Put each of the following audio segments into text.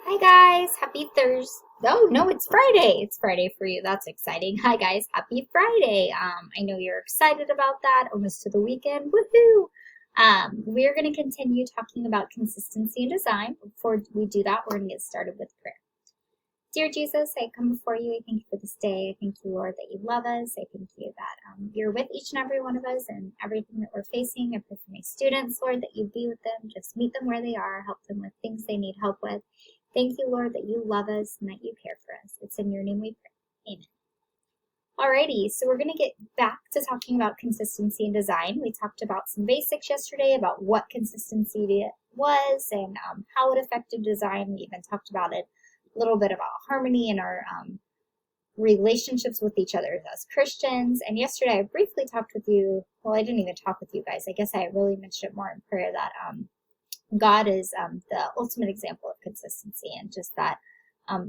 Hi guys, happy Thursday. Oh no, it's Friday. It's Friday for you. That's exciting. Hi guys, happy Friday. I know you're excited about that. Almost to the weekend. Woohoo! We're going to continue talking about consistency and design. Before we do that, we're going to get started with prayer. Dear Jesus, I come before you. I thank you for this day. I thank you, Lord, that you love us. I thank you that you're with each and every one of us and everything that we're facing. I pray for my students, Lord, that you be with them. Just meet them where they are. Help them with things they need help with. Thank you, Lord, that you love us and that you care for us. It's in your name we pray. Amen. Alrighty, so we're going to get back to talking about consistency and design. We talked about some basics yesterday about what consistency was and how it affected design. We even talked about it a little bit about harmony and our relationships with each other as Christians. And yesterday I briefly talked with you. Well, I didn't even talk with you guys. I guess I really mentioned it more in prayer that God is the ultimate example of consistency, and just that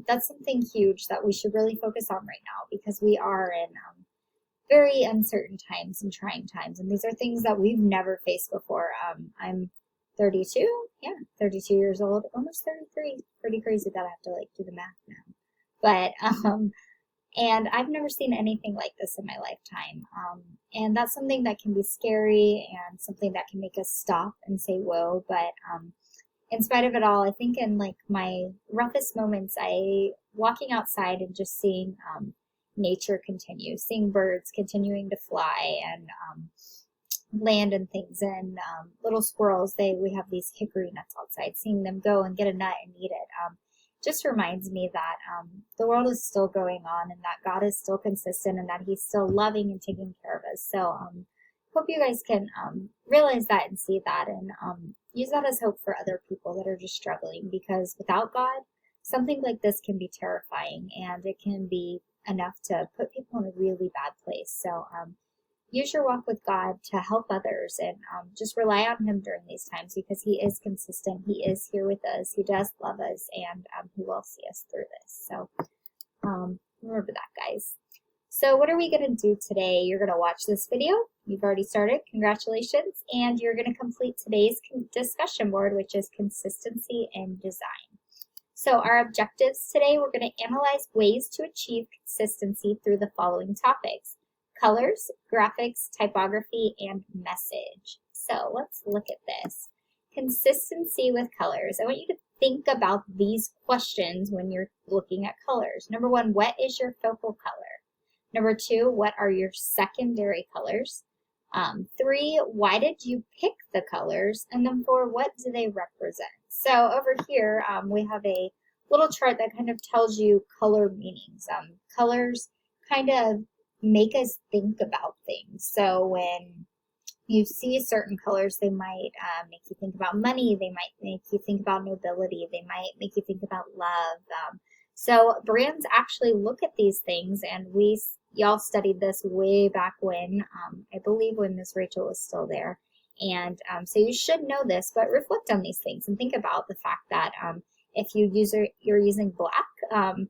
that's something huge that we should really focus on right now because we are in very uncertain times and trying times, and these are things that we've never faced before. I'm 32, 32 years old, almost 33. Pretty crazy that I have to do the math now, but and I've never seen anything like this in my lifetime. And that's something that can be scary and something that can make us stop and say, whoa. But in spite of it all, I think in my roughest moments, walking outside and just seeing nature continue, seeing birds continuing to fly and land and things, and little squirrels, we have these hickory nuts outside, seeing them go and get a nut and eat it. Just reminds me that the world is still going on and that God is still consistent and that he's still loving and taking care of us. So hope you guys can realize that and see that and use that as hope for other people that are just struggling, because without God, something like this can be terrifying and it can be enough to put people in a really bad place. So use your walk with God to help others and just rely on him during these times, because he is consistent. He is here with us. He does love us, and he will see us through this. So remember that, guys. So what are we going to do today? You're going to watch this video. You've already started. Congratulations. And you're going to complete today's discussion board, which is consistency in design. So our objectives today, we're going to analyze ways to achieve consistency through the following topics: colors, graphics, typography, and message. So let's look at this. Consistency with colors. I want you to think about these questions when you're looking at colors. Number one, what is your focal color? Number two, what are your secondary colors? 3, why did you pick the colors? And then 4, what do they represent? So over here, we have a little chart that kind of tells you color meanings. Colors kind of make us think about things. So when you see certain colors, they might make you think about money. They might make you think about nobility. They might make you think about love. So brands actually look at these things, and y'all studied this way back when, I believe when Miss Rachel was still there. And so you should know this, but reflect on these things and think about the fact that if you're using black,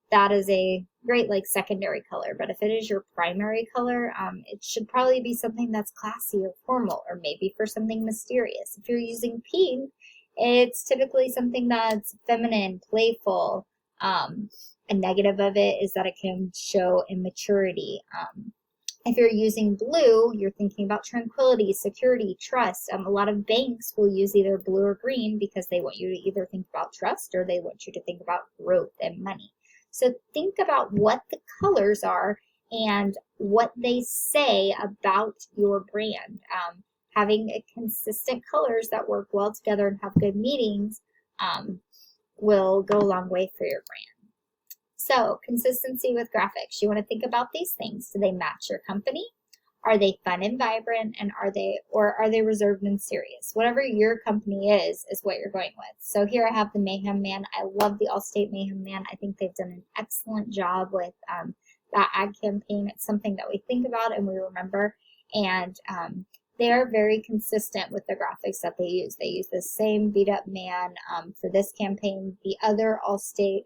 that is a great secondary color. But if it is your primary color, it should probably be something that's classy or formal, or maybe for something mysterious. If you're using pink, it's typically something that's feminine, playful. A negative of it is that it can show immaturity. If you're using blue, you're thinking about tranquility, security, trust. A lot of banks will use either blue or green because they want you to either think about trust or they want you to think about growth and money. So think about what the colors are and what they say about your brand. Having a consistent colors that work well together and have good meanings will go a long way for your brand. So consistency with graphics. You want to think about these things. Do they match your company? Are they fun and vibrant? And are they reserved and serious? Whatever your company is what you're going with. So here I have the Mayhem Man. I love the Allstate Mayhem Man. I think they've done an excellent job with that ad campaign. It's something that we think about and we remember. And they are very consistent with the graphics that they use. They use the same beat up man for this campaign. The other Allstate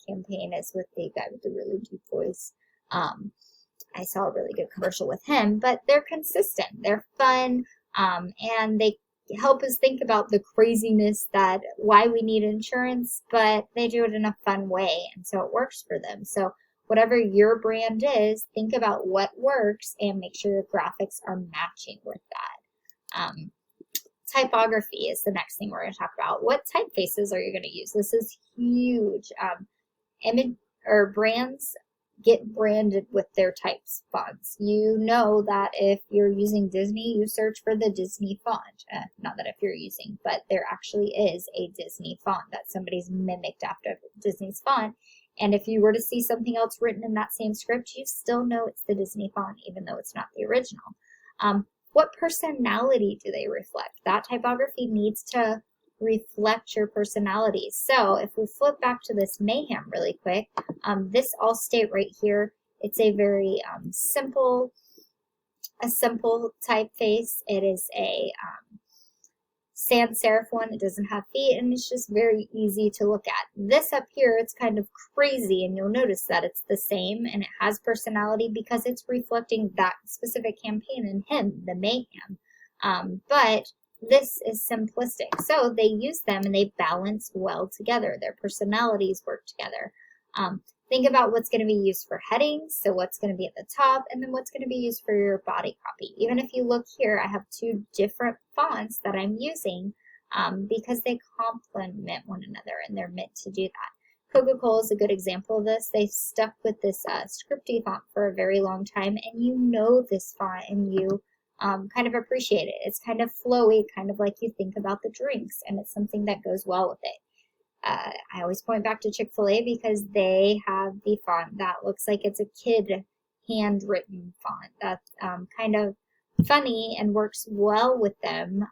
campaign is with the guy with the really deep voice. I saw a really good commercial with him, but they're consistent. They're fun, and they help us think about the craziness that why we need insurance, but they do it in a fun way, and so it works for them. So whatever your brand is, think about what works and make sure your graphics are matching with that. Typography is the next thing we're going to talk about. What typefaces are you going to use? This is huge. Image or brands get branded with their types fonts. You know that if you're using Disney, you search for the Disney font. Not that if you're using, but there actually is a Disney font that somebody's mimicked after Disney's font. And if you were to see something else written in that same script, you still know it's the Disney font, even though it's not the original. What personality do they reflect? That typography needs to reflect your personality. So if we flip back to this Mayhem really quick, this Allstate right here, it's a very simple typeface. It is a sans serif one. It doesn't have feet, and it's just very easy to look at. This up here, it's kind of crazy, and you'll notice that it's the same and it has personality because it's reflecting that specific campaign in him, the Mayhem. But this is simplistic. So they use them and they balance well together. Their personalities work together. Think about what's going to be used for headings, so what's going to be at the top, and then what's going to be used for your body copy. Even if you look here, I have two different fonts that I'm using because they complement one another and they're meant to do that. Coca-Cola is a good example of this. They stuck with this scripty font for a very long time, and you know this font and you kind of appreciate it. It's kind of flowy, kind of like you think about the drinks, and it's something that goes well with it. I always point back to Chick-fil-A because they have the font that looks like it's a kid handwritten font. That's kind of funny and works well with them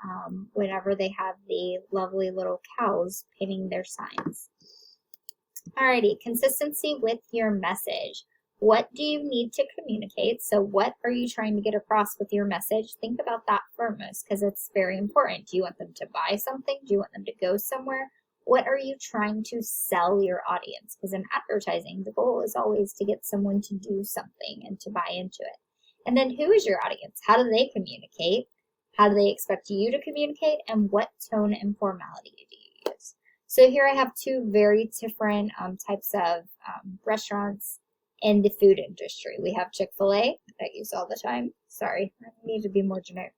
whenever they have the lovely little cows painting their signs. Alrighty, consistency with your message. What do you need to communicate? So what are you trying to get across with your message? Think about that firmness because it's very important. Do you want them to buy something? Do you want them to go somewhere? What are you trying to sell your audience? Because in advertising, the goal is always to get someone to do something and to buy into it. And then who is your audience? How do they communicate? How do they expect you to communicate? And what tone and formality do you use? So here I have two very different types of restaurants in the food industry. We have Chick-fil-A that I use all the time. Sorry, I need to be more generic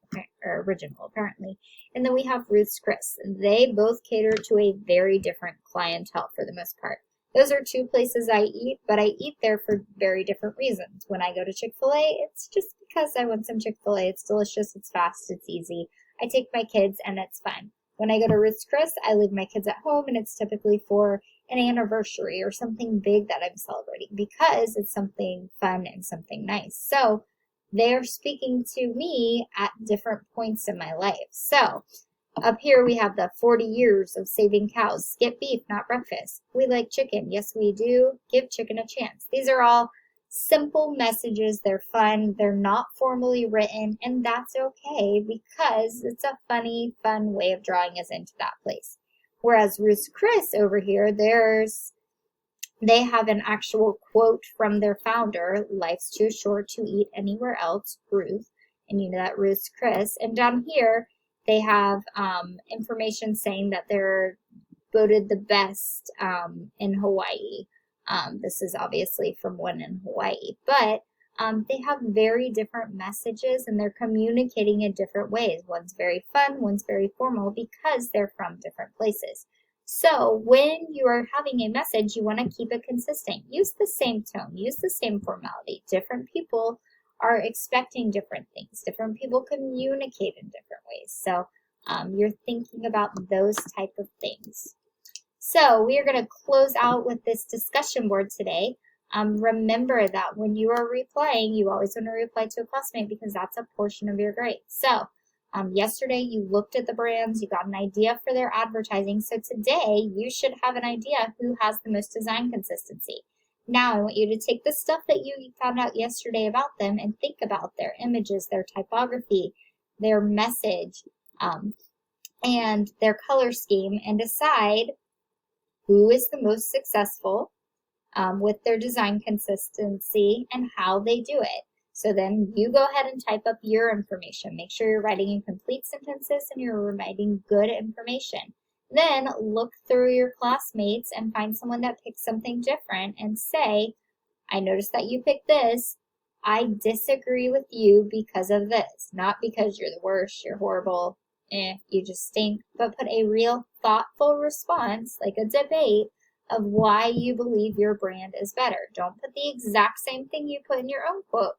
or original apparently. And then we have Ruth's Chris. They both cater to a very different clientele for the most part. Those are two places I eat, but I eat there for very different reasons. When I go to Chick-fil-A, it's just because I want some Chick-fil-A. It's delicious, it's fast, it's easy. I take my kids and it's fun. When I go to Ruth's Chris, I leave my kids at home and it's typically for an anniversary or something big that I'm celebrating because it's something fun and something nice. So they're speaking to me at different points in my life. So up here we have the 40 years of saving cows. Skip beef, not breakfast. We like chicken. Yes, we do. Give chicken a chance. These are all simple messages. They're fun. They're not formally written, and that's okay because it's a funny, fun way of drawing us into that place. Whereas Ruth's Chris over here, they have an actual quote from their founder, "Life's too short to eat anywhere else," Ruth. And you know that Ruth's Chris. And down here, they have information saying that they're voted the best in Hawaii. This is obviously from one in Hawaii. But they have very different messages and they're communicating in different ways. One's very fun, one's very formal because they're from different places. So when you are having a message, you want to keep it consistent. Use the same tone, use the same formality. Different people are expecting different things. Different people communicate in different ways. So you're thinking about those type of things. So we are going to close out with this discussion board today. Remember that when you are replying, you always want to reply to a classmate because that's a portion of your grade. So yesterday you looked at the brands, you got an idea for their advertising. So today you should have an idea who has the most design consistency. Now I want you to take the stuff that you found out yesterday about them and think about their images, their typography, their message, and their color scheme and decide who is the most successful with their design consistency and how they do it. So then you go ahead and type up your information. Make sure you're writing in complete sentences and you're writing good information. Then look through your classmates and find someone that picked something different and say, I noticed that you picked this. I disagree with you because of this. Not because you're the worst, you're horrible, you just stink, but put a real thoughtful response, like a debate, of why you believe your brand is better. Don't put the exact same thing you put in your own quote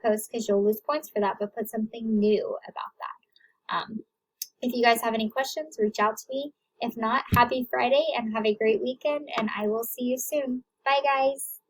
post because you'll lose points for that, but put something new about that. If you guys have any questions, reach out to me. If not, happy Friday and have a great weekend, and I will see you soon. Bye, guys.